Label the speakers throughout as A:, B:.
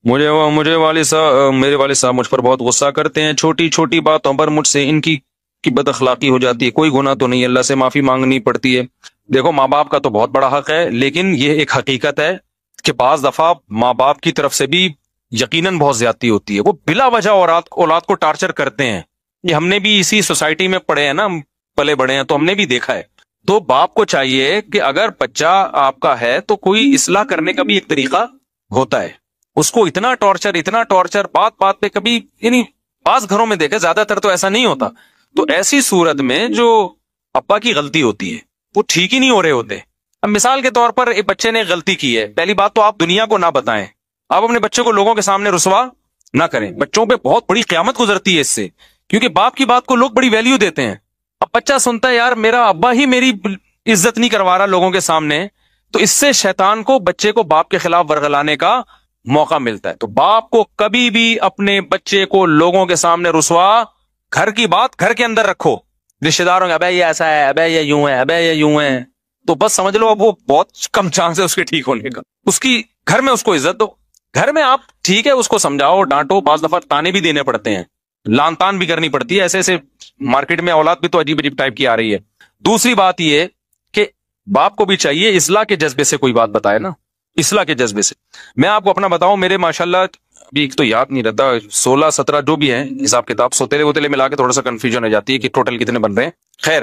A: مجھے والد صاحب میرے والد صاحب مجھ پر بہت غصہ کرتے ہیں، چھوٹی چھوٹی باتوں پر مجھ سے ان کی بد اخلاقی ہو جاتی ہے، کوئی گناہ تو نہیں، اللہ سے معافی مانگنی پڑتی ہے۔ دیکھو ماں باپ کا تو بہت بڑا حق ہے، لیکن یہ ایک حقیقت ہے کہ بعض دفعہ ماں باپ کی طرف سے بھی یقیناً بہت زیادتی ہوتی ہے، وہ بلا وجہ اولاد کو ٹارچر کرتے ہیں۔ یہ ہم نے بھی اسی سوسائٹی میں پڑھے ہیں نا، پلے بڑے ہیں، تو ہم نے بھی دیکھا ہے۔ تو باپ کو چاہیے کہ اگر بچہ آپ کا ہے تو کوئی اصلاح کرنے کا بھی ایک طریقہ ہوتا ہے، اس کو اتنا ٹارچر بات بات پہ کبھی، یعنی بعض گھروں میں دیکھے، زیادہ تر تو ایسا نہیں ہوتا، تو ایسی صورت میں جو ابا کی غلطی ہوتی ہے وہ ٹھیک ہی نہیں ہو رہے ہوتے۔ اب مثال کے طور پر ایک بچے نے غلطی کی ہے، پہلی بات تو آپ دنیا کو نہ بتائیں، آپ اپنے بچے کو لوگوں کے سامنے رسوا نہ کریں، بچوں پہ بہت بڑی قیامت گزرتی ہے اس سے، کیونکہ باپ کی بات کو لوگ بڑی ویلیو دیتے ہیں۔ اب بچہ سنتا ہے یار میرا ابا ہی میری عزت نہیں کروا رہا لوگوں کے سامنے، تو اس سے شیطان کو بچے کو باپ کے خلاف ورغلانے کا موقع ملتا ہے۔ تو باپ کو کبھی بھی اپنے بچے کو لوگوں کے سامنے رسوا، گھر کی بات گھر کے اندر رکھو، رشتے داروں کے ابے یہ ایسا ہے، ابے یہ یوں ہے، ابے یہ یوں ہے، تو بس سمجھ لو اب وہ بہت کم چانس ہے اس کے ٹھیک ہونے کا۔ اس کی گھر میں اس کو عزت دو، گھر میں آپ ٹھیک ہے اس کو سمجھاؤ ڈانٹو، بعض دفعہ تانے بھی دینے پڑتے ہیں، لان تان بھی کرنی پڑتی ہے، ایسے ایسے مارکیٹ میں اولاد بھی تو عجیب عجیب ٹائپ کی آ رہی ہے۔ دوسری بات یہ کہ باپ کو بھی چاہیے اصلاح کے جذبے سے کوئی بات بتائے نا، اصلاح کے جذبے سے۔ میں آپ کو اپنا بتاؤں، میرے ماشاءاللہ ابھی ایک تو یاد نہیں رہتا، 16 17 جو بھی ہیں حساب کتاب، سوتےلے ووتےلے ملا کے تھوڑا سا کنفیوژن ہو جاتی ہے کہ ٹوٹل کتنے بن رہے ہیں، خیر۔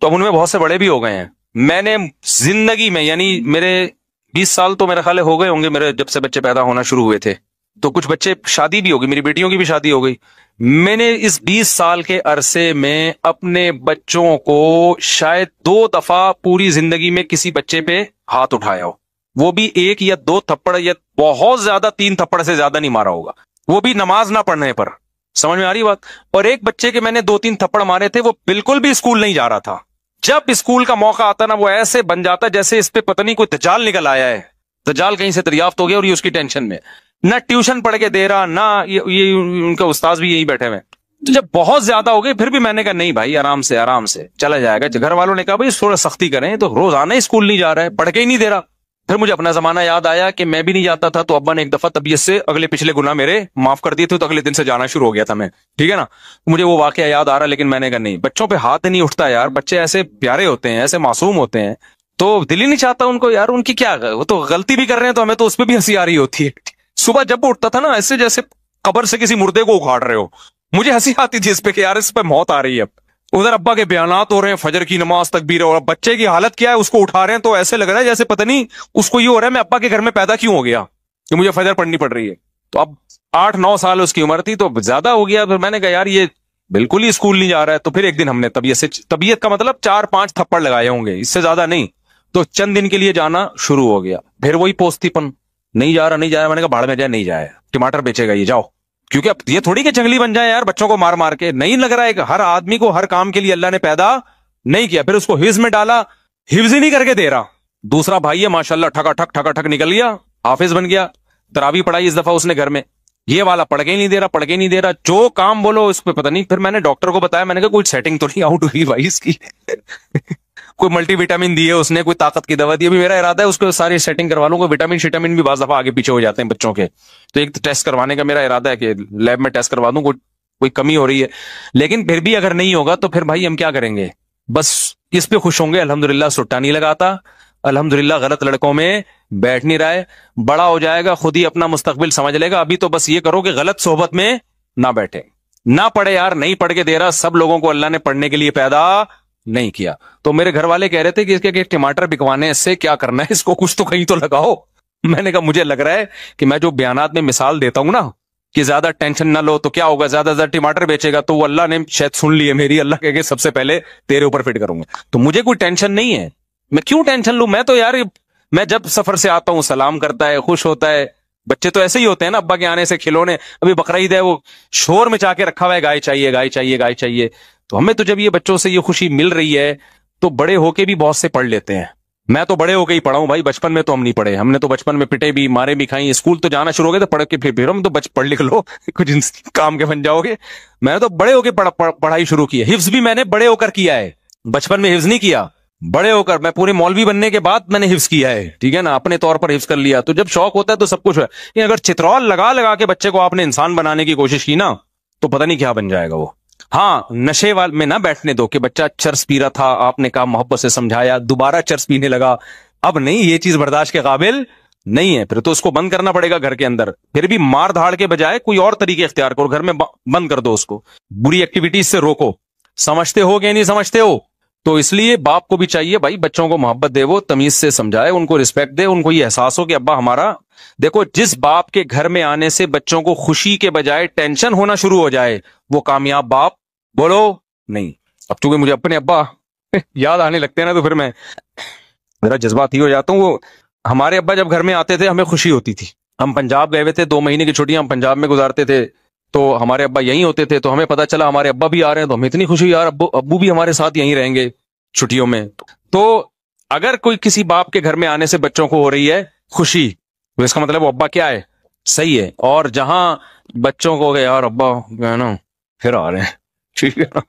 A: تو اب ان میں بہت سے بڑے بھی ہو گئے ہیں، میں نے زندگی میں یعنی میرے 20 سال تو میرے خیال ہو گئے ہوں گے میرے جب سے بچے پیدا ہونا شروع ہوئے تھے، تو کچھ بچے شادی بھی ہوگی، میری بیٹیوں کی بھی شادی ہو گئی۔ میں نے اس 20 سال کے عرصے میں اپنے بچوں کو شاید 2 دفعہ پوری زندگی میں کسی بچے پہ ہاتھ اٹھایا ہو، وہ بھی 1 یا 2 تھپڑ، یا بہت زیادہ 3 تھپڑ سے زیادہ نہیں مارا ہوگا، وہ بھی نماز نہ پڑھنے پر۔ سمجھ میں آ رہی بات؟ اور ایک بچے کے میں نے 2 3 تھپڑ مارے تھے، وہ بالکل بھی اسکول نہیں جا رہا تھا، جب اسکول کا موقع آتا نا وہ ایسے بن جاتا جیسے اس پہ پتہ نہیں کوئی دجال نکل آیا ہے، دجال کہیں سے دریافت ہو گیا، اور یہ اس کی ٹینشن میں نہ ٹیوشن پڑھ کے دے رہا، نہ یہ ان کا استاذ بھی یہی بیٹھے ہوئے۔ تو جب بہت زیادہ ہو گئے پھر بھی میں نے کہا نہیں بھائی، آرام سے چلا جائے گا۔ گھر والوں نے کہا بھائی تھوڑا سختی کریں، تو روزانہ اسکول نہیں جا رہا ہے، پڑھ کے ہی نہیں دے رہا۔ پھر مجھے اپنا زمانہ یاد آیا کہ میں بھی نہیں جاتا تھا، تو ابا نے ایک دفعہ طبیعت سے اگلے پچھلے گناہ میرے معاف کر دیے تھے، تو اگلے دن سے جانا شروع ہو گیا تھا میں، ٹھیک ہے نا۔ مجھے وہ واقعہ یاد آ رہا، لیکن میں نے کہا نہیں، بچوں پہ ہاتھ نہیں اٹھتا یار، بچے ایسے پیارے ہوتے ہیں، ایسے معصوم ہوتے ہیں، تو دل ہی نہیں چاہتا ان کو یار، ان کی کیا، وہ تو غلطی بھی کر رہے ہیں تو ہمیں تو اس پہ بھی ہنسی آ رہی ہوتی ہے۔ صبح جب وہ اٹھتا تھا نا ایسے جیسے قبر سے کسی مردے کو اکھاڑ رہے ہو، مجھے ہنسی آتی تھی اس پہ کہ یار اس پہ موت آ رہی ہے۔ ادھر ابا کے بیانات ہو رہے ہیں، فجر کی نماز تکبیر، اور بچے کی حالت کیا ہے، اس کو اٹھا رہے ہیں تو ایسے لگ رہا ہے جیسے پتہ نہیں اس کو یہ ہو رہا ہے میں ابا کے گھر میں پیدا کیوں ہو گیا کہ مجھے فجر پڑھنی پڑ رہی ہے۔ تو اب 8 9 سال اس کی عمر تھی، تو زیادہ ہو گیا۔ پھر میں نے کہا یار یہ بالکل ہی اسکول نہیں جا رہا ہے، تو پھر ایک دن ہم نے طبیعت کا مطلب 4 5 تھپڑ لگائے ہوں گے، اس سے زیادہ نہیں، تو چند دن کے لیے جانا شروع ہو گیا۔ پھر وہی پوستی پن، نہیں جا رہا میں نے کہا بھاڑ میں جائے، نہیں جائے، ٹماٹر بیچے گا یہ، جاؤ، کیونکہ اب یہ تھوڑی کہ جنگلی بن جائے یار، بچوں کو مار مار کے نہیں لگ رہا ہے کہ ہر آدمی کو ہر کام کے لیے اللہ نے پیدا نہیں کیا۔ پھر اس کو حفظ میں ڈالا، حفظ ہی نہیں کر کے دے رہا۔ دوسرا بھائی ہے ماشاءاللہ، ٹھکا ٹھک نکل گیا، حافظ بن گیا، تراویح پڑھائی اس دفعہ اس نے گھر میں، یہ والا پڑھ کے ہی نہیں دے رہا، جو کام بولو اس پہ پتہ نہیں۔ پھر میں نے ڈاکٹر کو بتایا، میں نے کہا کوئی سیٹنگ تو نہیں آؤٹ ہوئی بھائی اس کی کوئی ملٹی وٹامن دی ہے اس نے، کوئی طاقت کی دوا دی ہے، ابھی میرا ارادہ ہے اس کو ساری سیٹنگ کروا لوں، کوئی وٹامن شٹامن بھی بعض دفعہ آگے پیچھے ہو جاتے ہیں بچوں کے، تو ایک ٹیسٹ کروانے کا میرا ارادہ ہے کہ لیب میں ٹیسٹ کروا دوں، کوئی کمی ہو رہی ہے۔ لیکن پھر بھی اگر نہیں ہوگا تو پھر بھائی ہم کیا کریں گے، بس اس پہ خوش ہوں گے، الحمدللہ سٹا نہیں لگاتا، الحمدللہ غلط لڑکوں میں بیٹھ نہیں رہا ہے، بڑا ہو جائے گا خود ہی اپنا مستقبل سمجھ لے گا۔ ابھی تو بس یہ کرو کہ غلط صحبت میں نہ بیٹھے، نہ پڑھے یار، نہیں پڑھ کے دے رہا، سب لوگوں کو اللہ نے پڑھنے کے لیے پیدا نہیں کیا۔ تو میرے گھر والے کہہ رہے تھے کہ اس کے ٹماٹر بکوانے اس سے کیا کرنا ہے، اس کو کچھ تو کہیں تو لگاؤ۔ میں نے کہا مجھے لگ رہا ہے کہ میں جو بیانات میں مثال دیتا ہوں نا کہ زیادہ ٹینشن نہ لو، تو کیا ہوگا، زیادہ زیادہ ٹماٹر بیچے گا، تو وہ اللہ نے شاید سن لی ہے میری، اللہ کہے کہ سب سے پہلے تیرے اوپر فٹ کروں گا، تو مجھے کوئی ٹینشن نہیں ہے، میں کیوں ٹینشن لوں؟ میں تو یار میں جب سفر سے آتا ہوں سلام کرتا ہے، خوش ہوتا ہے۔ بچے تو ایسے ہی ہوتے ہیں نا، ابا کے آنے سے کھلونے، ابھی بقرعید ہے وہ شور مچا کے رکھا ہوا ہے، گائے چاہیے گائے چاہیے گائے چاہیے۔ تو ہمیں تو جب یہ بچوں سے یہ خوشی مل رہی ہے تو بڑے ہو کے بھی بہت سے پڑھ لیتے ہیں۔ میں تو بڑے ہو کے ہی پڑھا ہوں بھائی، بچپن میں تو ہم نہیں پڑھے، ہم نے تو بچپن میں پٹے بھی، مارے بھی کھائیں، اسکول تو جانا شروع ہو گئے تو پڑھ کے پھر ہم تو پڑھ لکھ لو کچھ کام کے بن جاؤ گے۔ میں نے تو بڑے ہو کے پڑھائی شروع کی ہے، حفظ بھی میں نے بڑے ہو کر کیا ہے، بچپن میں حفظ نہیں کیا۔ بڑے ہو کر میں پورے مولوی بننے کے بعد میں نے حفظ کیا ہے, ٹھیک ہے نا, اپنے طور پر حفظ کر لیا. تو جب شوق ہوتا ہے تو سب کچھ ہے. اگر چترول لگا لگا کے بچے کو آپ نے انسان بنانے کی کوشش کی نا تو پتہ نہیں کیا بن جائے گا وہ. ہاں, نشے وال میں نہ بیٹھنے دو کہ بچہ چرس پی رہا تھا, آپ نے کہا, محبت سے سمجھایا, دوبارہ چرس پینے لگا, اب نہیں, یہ چیز برداشت کے قابل نہیں ہے, پھر تو اس کو بند کرنا پڑے گا گھر کے اندر. پھر بھی مار دھاڑ کے بجائے کوئی اور طریقے اختیار کرو, گھر میں بند کر دو اس کو, بری ایکٹیویٹیز سے روکو. سمجھتے ہو کہ نہیں سمجھتے ہو؟ تو اس لیے باپ کو بھی چاہیے بھائی بچوں کو محبت دے, وہ تمیز سے سمجھائے, ان کو رسپیکٹ دے, ان کو یہ احساس ہو کہ ابا ہمارا. دیکھو, جس باپ کے گھر میں آنے سے بچوں کو خوشی کے بجائے ٹینشن ہونا شروع ہو جائے وہ کامیاب باپ بولو نہیں. اب چونکہ مجھے اپنے ابا یاد آنے لگتے ہیں نا تو پھر میں ذرا جذباتی ہو جاتا ہوں. وہ ہمارے ابا جب گھر میں آتے تھے ہمیں خوشی ہوتی تھی. ہم پنجاب گئے ہوئے تھے, 2 مہینے کی چھٹیاں ہم پنجاب میں گزارتے تھے, تو ہمارے ابا یہیں ہوتے تھے, تو ہمیں پتا چلا ہمارے ابا بھی آ رہے ہیں, تو ہمیں اتنی خوشی, یار ابو بھی ہمارے ساتھ یہیں رہیں گے چھٹیوں میں. تو اگر کوئی کسی باپ کے گھر میں آنے سے بچوں کو ہو رہی ہے خوشی تو اس کا مطلب وہ ابا کیا ہے, صحیح ہے. اور جہاں بچوں کو یار ابا ہے نا پھر آ رہے ہیں, ٹھیک ہے نا,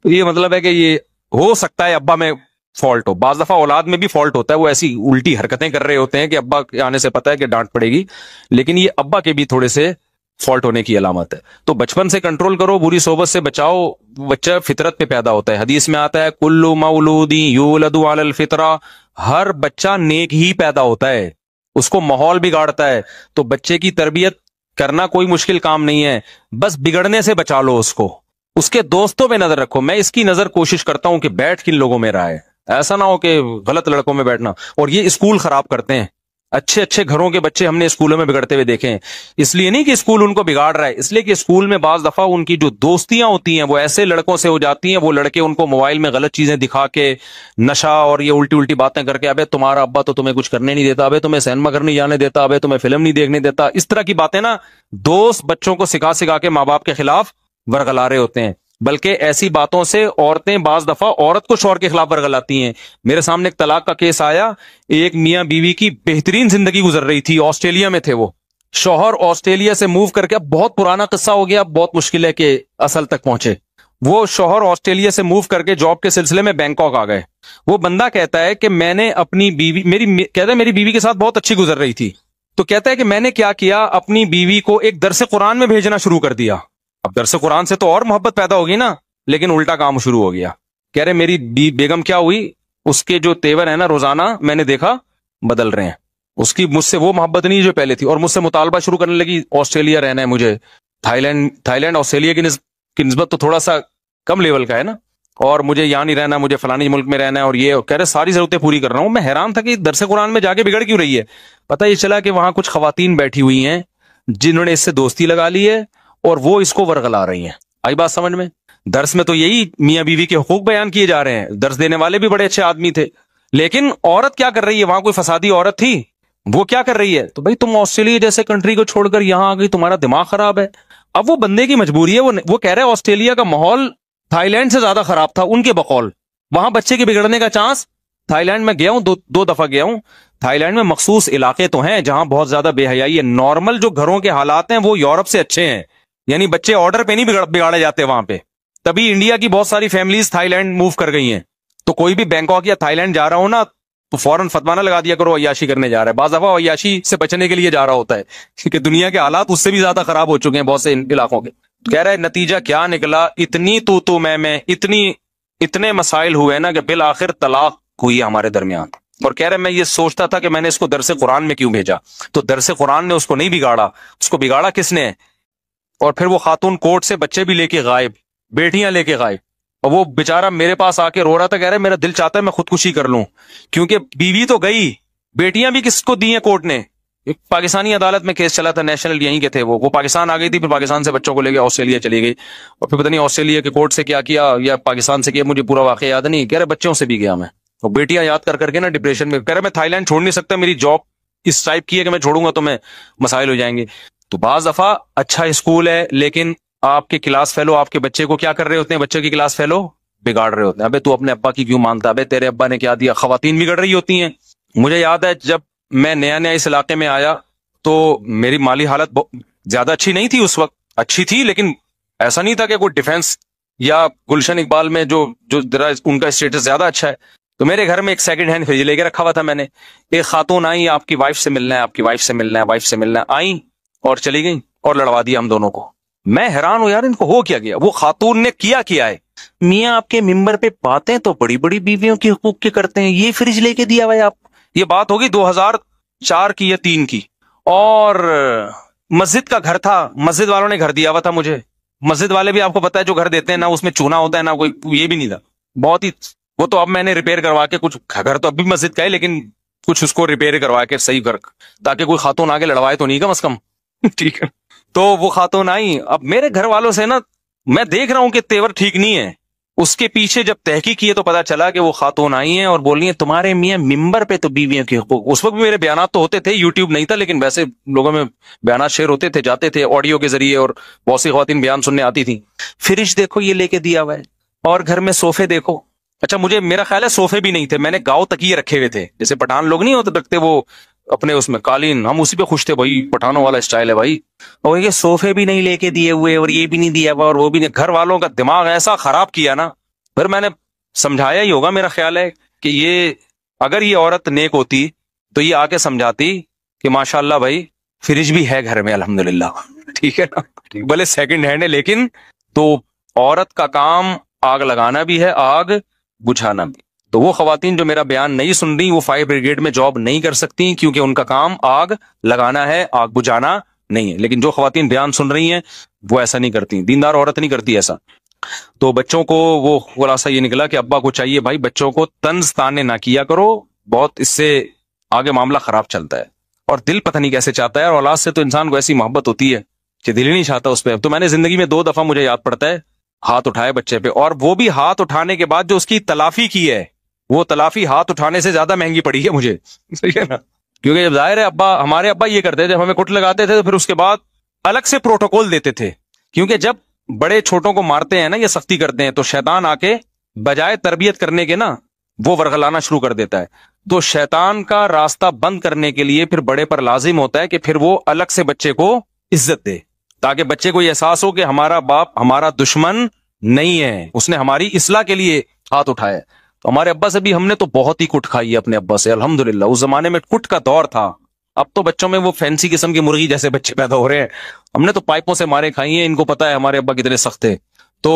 A: تو یہ مطلب ہے کہ یہ ہو سکتا ہے ابا میں فالٹ ہو. بعض دفعہ اولاد میں بھی فالٹ ہوتا ہے, وہ ایسی الٹی حرکتیں کر رہے ہوتے ہیں کہ ابا کے آنے سے پتا ہے کہ ڈانٹ پڑے گی, لیکن یہ ابا کے بھی تھوڑے سے فالٹ ہونے کی علامت ہے. تو بچپن سے کنٹرول کرو, بری صحبت سے بچاؤ. بچہ فطرت پہ پیدا ہوتا ہے, حدیث میں آتا ہے کل مولود یولد علی الفطرہ, ہر بچہ نیک ہی پیدا ہوتا ہے, اس کو ماحول بگاڑتا ہے. تو بچے کی تربیت کرنا کوئی مشکل کام نہیں ہے, بس بگڑنے سے بچا لو اس کو. اس کے دوستوں پہ نظر رکھو. میں اس کی نظر کوشش کرتا ہوں کہ بیٹھ کن لوگوں میں رہا ہے, ایسا نہ ہو کہ غلط لڑکوں میں بیٹھنا. اور یہ اسکول خراب کرتے ہیں, اچھے اچھے گھروں کے بچے ہم نے اسکولوں میں بگڑتے ہوئے دیکھے ہیں. اس لیے نہیں کہ اسکول ان کو بگاڑ رہا ہے, اس لیے کہ اسکول میں بعض دفعہ ان کی جو دوستیاں ہوتی ہیں وہ ایسے لڑکوں سے ہو جاتی ہیں, وہ لڑکے ان کو موبائل میں غلط چیزیں دکھا کے, نشہ اور یہ الٹی الٹی باتیں کر کے, ابے تمہارا ابا تو تمہیں کچھ کرنے نہیں دیتا, ابے تمہیں سینما کرنے جانے دیتا, ابے تمہیں فلم نہیں دیکھنے دیتا. اس طرح کی باتیں نا دوست بچوں کو سکھا سکھا کے ماں باپ کے خلاف ورغلا رہے ہوتے ہیں. بلکہ ایسی باتوں سے عورتیں بعض دفعہ عورت کو شوہر کے خلاف ورغلاتی ہیں. میرے سامنے ایک طلاق کا کیس آیا, ایک میاں بیوی کی بہترین زندگی گزر رہی تھی, آسٹریلیا میں تھے وہ, شوہر آسٹریلیا سے موو کر کے, اب بہت پرانا قصہ ہو گیا, بہت مشکل ہے کہ اصل تک پہنچے. وہ شوہر آسٹریلیا سے موو کر کے جاب کے سلسلے میں بینکاک آ گئے. وہ بندہ کہتا ہے کہ میں نے اپنی بیوی, کہتا ہے میری بیوی کے ساتھ بہت اچھی گزر رہی تھی, تو کہتا ہے کہ میں نے کیا کیا, اپنی بیوی کو ایک درس قرآن میں بھیجنا شروع کر دیا. اب درس قرآن سے تو اور محبت پیدا ہوگی نا, لیکن الٹا کام شروع ہو گیا. کہہ رہے میری بیگم کیا ہوئی, اس کے جو تیور ہیں نا روزانہ میں نے دیکھا بدل رہے ہیں. اس کی مجھ سے وہ محبت نہیں جو پہلے تھی, اور مجھ سے مطالبہ شروع کرنے لگی آسٹریلیا رہنا ہے مجھے. تھائی لینڈ آسٹریلیا کی نسبت تو تھوڑا سا کم لیول کا ہے نا, اور مجھے یہاں نہیں رہنا, مجھے فلانی ملک میں رہنا ہے, اور یہ کہہ رہے ساری ضرورتیں پوری کر رہا ہوں. میں حیران تھا کہ درس قرآن میں جا کے بگڑ کیوں رہی ہے. پتہ یہ چلا کہ وہاں کچھ خواتین بیٹھی ہوئی ہیں جنہوں نے اس سے دوستی لگا لی ہے, اور وہ اس کو ورغلا رہی ہیں. آئی بات سمجھ میں؟ درس میں تو یہی میاں بیوی کے حقوق بیان کیے جا رہے ہیں, درس دینے والے بھی بڑے اچھے آدمی تھے, لیکن عورت کیا کر رہی ہے, وہاں کوئی فسادی عورت تھی, وہ کیا کر رہی ہے, تو بھائی تم آسٹریلیا جیسے کنٹری کو چھوڑ کر یہاں آ گئی, تمہارا دماغ خراب ہے. اب وہ بندے کی مجبوری ہے, وہ کہہ رہے آسٹریلیا کا ماحول تھائی لینڈ سے زیادہ خراب تھا ان کے بقول, وہاں بچے کے بگڑنے کا چانس. تھائی لینڈ میں گیا ہوں, دو دفعہ گیا ہوں. تھائی لینڈ میں مخصوص علاقے تو ہیں جہاں بہت زیادہ بے حیائی ہے. نارمل جو گھروں کے حالات ہیں وہ یورپ سے اچھے ہیں, یعنی بچے آرڈر پہ نہیں بگاڑے جاتے وہاں پہ. تبھی انڈیا کی بہت ساری فیملیز تھائی لینڈ موو کر گئی ہیں. تو کوئی بھی بینکاک یا تھائی لینڈ جا رہا ہو نا تو فوراً فتوا نہ لگا دیا کرو عیاشی کرنے جا رہا ہے. بعض دفعہ عیاشی سے بچنے کے لیے جا رہا ہوتا ہے, کیونکہ دنیا کے حالات اس سے بھی زیادہ خراب ہو چکے ہیں بہت سے علاقوں کے. کہہ رہے نتیجہ کیا نکلا, اتنی تو میں اتنے مسائل ہوئے نا کہ بالآخر طلاق ہوئی ہمارے درمیان. اور کہہ رہے میں یہ سوچتا تھا کہ میں نے اس کو درس قرآن میں کیوں بھیجا, تو درس قرآن نے اس کو نہیں بگاڑا, اس کو بگاڑا کس نے. اور پھر وہ خاتون کورٹ سے بچے بھی لے کے غائب, بیٹیاں لے کے غائب, اور وہ بیچارہ میرے پاس آ کے رو رہا تھا, کہہ رہے میرا دل چاہتا ہے میں خودکشی کر لوں, کیونکہ بیوی تو گئی, بیٹیاں بھی کس کو دی ہیں کورٹ نے. ایک پاکستانی عدالت میں کیس چلا تھا, نیشنل یہیں کے تھے, وہ پاکستان آ گئی تھی, پھر پاکستان سے بچوں کو لے کے آسٹریلیا چلی گئی, اور پھر پتہ نہیں آسٹریلیا کے کورٹ سے کیا کیا یا پاکستان سے کیا, مجھے پورا واقعہ یاد نہیں. کہہ رہے بچوں سے بھی گیا میں, اور بیٹیاں یاد کر کے نا ڈپریشن میں. کہہ رہے میں تھائی لینڈ چھوڑ نہیں سکتا, میری جاب اس ٹائپ کی ہے کہ میں چھوڑوں گا تو میں مسائل ہو جائیں گے. تو بعض دفعہ اچھا اسکول ہے, لیکن آپ کے کلاس فیلو آپ کے بچے کو کیا کر رہے ہوتے ہیں, بچے کی کلاس فیلو بگاڑ رہے ہوتے ہیں. ابے تو اپنے ابا کی کیوں مانتا, ابے تیرے ابا نے کیا دیا. خواتین بگڑ رہی ہوتی ہیں. مجھے یاد ہے جب میں نیا اس علاقے میں آیا تو میری مالی حالت زیادہ اچھی نہیں تھی اس وقت, اچھی تھی لیکن ایسا نہیں تھا کہ کوئی ڈیفنس یا گلشن اقبال میں جو ان کا اسٹیٹس زیادہ اچھا ہے. تو میرے گھر میں ایک سیکنڈ ہینڈ فریج لے کے رکھا ہوا تھا میں نے. ایک خاتون آئی, آپ کی وائف سے ملنا ہے, آپ کی وائف سے ملنا ہے, وائف سے ملنا ہے, آئیں اور چلی گئیں اور لڑوا دیا ہم دونوں کو. میں حیران ہوں یار ان کو ہو کیا گیا. وہ خاتون نے کیا ہے, میاں آپ کے ممبر پہ باتیں تو بڑی بڑی بیویوں کی حقوق کی کرتے ہیں, یہ فریج لے کے دیا ہوا ہے آپ. یہ بات ہوگی 2004 کی یا 3 کی, اور مسجد کا گھر تھا, مسجد والوں نے گھر دیا ہوا تھا مجھے. مسجد والے بھی آپ کو پتا ہے جو گھر دیتے ہیں نا اس میں چونا ہوتا ہے, نہ کوئی یہ بھی نہیں تھا بہت ہی. وہ تو اب میں نے ریپیئر کروا کے, کچھ گھر تو اب بھی مسجد کا ہے لیکن کچھ اس کو ریپیئر کروا کے صحیح کر, تاکہ کوئی خاتون آگے لڑوائے تو نہیں کم از کم. ٹھیک ہے. تو وہ خاتون آئی. اب میرے گھر والوں سے نا میں دیکھ رہا ہوں کہ تیور ٹھیک نہیں ہے. اس کے پیچھے جب تحقیق کی تو پتا چلا کہ وہ خاتون آئی ہیں اور بول رہی ہیں تمہارے میاں ممبر پہ تو بیویوں کے حقوق. اس وقت بھی میرے بیانات تو ہوتے تھے, یوٹیوب نہیں تھا, لیکن ویسے لوگوں میں بیانات شیئر ہوتے تھے, جاتے تھے آڈیو کے ذریعے, اور بہت سی خواتین بیان سننے آتی تھیں. فریج دیکھو یہ لے کے دیا ہوا ہے, اور گھر میں صوفے دیکھو. اچھا مجھے میرا خیال ہے صوفے بھی نہیں تھے, میں نے گاؤں تکیے رکھے ہوئے تھے, جیسے پٹھان لوگ نہیں ہوتے رکھتے وہ اپنے اس میں قالین, ہم اسی پہ خوش تھے بھائی, پٹھانوں والا اسٹائل ہے بھائی. اور یہ صوفے بھی نہیں لے کے دیے ہوئے, اور یہ بھی نہیں دیا ہوا, اور وہ بھی نہیں. گھر والوں کا دماغ ایسا خراب کیا نا. پھر میں نے سمجھایا ہی ہوگا, میرا خیال ہے کہ یہ اگر یہ عورت نیک ہوتی تو یہ آ کے سمجھاتی کہ ماشاءاللہ بھائی فریج بھی ہے گھر میں الحمدللہ. ٹھیک ہے نا, بھلے سیکنڈ ہینڈ ہے لیکن تو عورت کا کام آگ لگانا بھی ہے, آگ بجھانا بھی. تو وہ خواتین جو میرا بیان نہیں سن رہی وہ فائر بریگیڈ میں جاب نہیں کر سکتی, کیونکہ ان کا کام آگ لگانا ہے, آگ بجھانا نہیں ہے. لیکن جو خواتین بیان سن رہی ہیں وہ ایسا نہیں کرتی, دیندار عورت نہیں کرتی ایسا. تو بچوں کو وہ خلاصہ یہ نکلا کہ ابا کو چاہیے بھائی بچوں کو طنز تانے نہ کیا کرو, بہت اس سے آگے معاملہ خراب چلتا ہے. اور دل پتہ نہیں کیسے چاہتا ہے, اور اولاد سے تو انسان کو ایسی محبت ہوتی ہے کہ دل ہی نہیں چاہتا اس پہ. تو میں نے زندگی میں 2 دفعہ مجھے یاد پڑتا ہے ہاتھ اٹھائے بچے پہ, اور وہ بھی ہاتھ اٹھانے کے بعد جو اس کی تلافی کی ہے, وہ تلافی ہاتھ اٹھانے سے زیادہ مہنگی پڑی ہے مجھے. صحیح ہے نا, کیونکہ جب ظاہر ہے ہمارے ابا یہ کرتے تھے, ہمیں کٹ لگاتے تھے تو پھر اس کے بعد الگ سے پروٹوکول دیتے تھے, کیونکہ جب بڑے چھوٹوں کو مارتے ہیں نا یا سختی کرتے ہیں تو شیطان آ کے بجائے تربیت کرنے کے نا وہ ورغلانا شروع کر دیتا ہے. تو شیطان کا راستہ بند کرنے کے لیے پھر بڑے پر لازم ہوتا ہے کہ پھر وہ الگ سے بچے کو عزت دے, تاکہ بچے کو یہ احساس ہو کہ ہمارا باپ ہمارا دشمن نہیں ہے, اس نے ہماری اصلاح کے لیے ہاتھ اٹھایا. تو ہمارے ابا سے بھی ہم نے تو بہت ہی کٹ کھائی ہے اپنے ابا سے الحمدللہ. اس زمانے میں کٹ کا دور تھا, اب تو بچوں میں وہ فینسی قسم کی مرغی جیسے بچے پیدا ہو رہے ہیں. ہم نے تو پائپوں سے مارے کھائی ہیں, ان کو پتا ہے ہمارے ابا کتنے سخت تھے, تو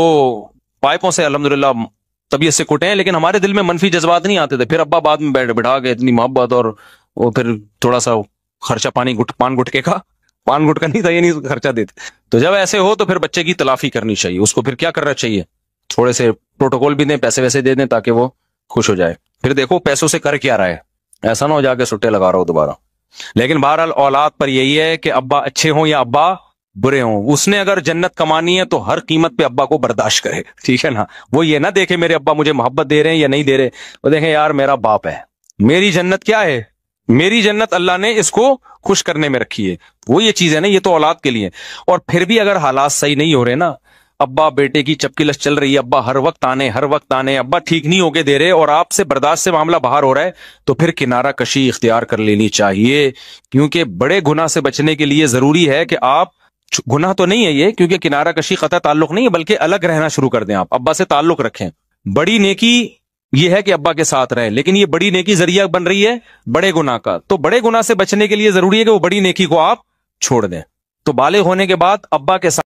A: پائپوں سے الحمدللہ طبیعت سے کٹے ہیں, لیکن ہمارے دل میں منفی جذبات نہیں آتے تھے. پھر ابا بعد میں بٹھا کے اتنی محبت, اور وہ پھر تھوڑا سا خرچہ پان گٹکے کا, پان گٹکا نہیں تھا یہ نہیں خرچہ دیتے. تو جب ایسے ہو تو پھر بچے کی تلافی کرنی چاہیے, اس کو پھر کیا کرنا چاہیے, تھوڑے سے پروٹوکول بھی دیں, پیسے ویسے دے دیں تاکہ وہ خوش ہو جائے. پھر دیکھو پیسوں سے کر کیا رہا ہے, ایسا نہ ہو جا کے سٹے لگا رہا ہو دوبارہ. لیکن بہرحال اولاد پر یہی ہے کہ ابا اچھے ہوں یا ابا برے ہوں, اس نے اگر جنت کمانی ہے تو ہر قیمت پہ ابا کو برداشت کرے. ٹھیک ہے نا, وہ یہ نہ دیکھے میرے ابا مجھے محبت دے رہے ہیں یا نہیں دے رہے, وہ دیکھیں یار میرا باپ ہے, میری جنت کیا ہے, میری جنت اللہ نے اس کو خوش کرنے میں رکھی ہے. وہ یہ چیز ہے نا, یہ تو اولاد کے لیے. اور پھر بھی اگر حالات صحیح نہیں ہو رہے نا, ابا بیٹے کی چپکی لش چل رہی ہے, ابا ہر وقت آنے, ابا ٹھیک نہیں ہوگے دے رہے اور آپ سے برداشت سے معاملہ باہر ہو رہا ہے, تو پھر کنارہ کشی اختیار کر لینی چاہیے. کیونکہ بڑے گناہ سے بچنے کے لیے ضروری ہے کہ آپ, گناہ تو نہیں ہے یہ, کیونکہ کنارہ کشی قطع تعلق نہیں ہے, بلکہ الگ رہنا شروع کر دیں, آپ ابا سے تعلق رکھیں. بڑی نیکی یہ ہے کہ ابا کے ساتھ رہیں, لیکن یہ بڑی نیکی ذریعہ بن رہی ہے بڑے گناہ کا. تو بڑے گناہ سے بچنے کے لیے ضروری ہے کہ وہ بڑی نیکی کو آپ چھوڑ دیں. تو بالغ ہونے کے بعد ابا کے ساتھ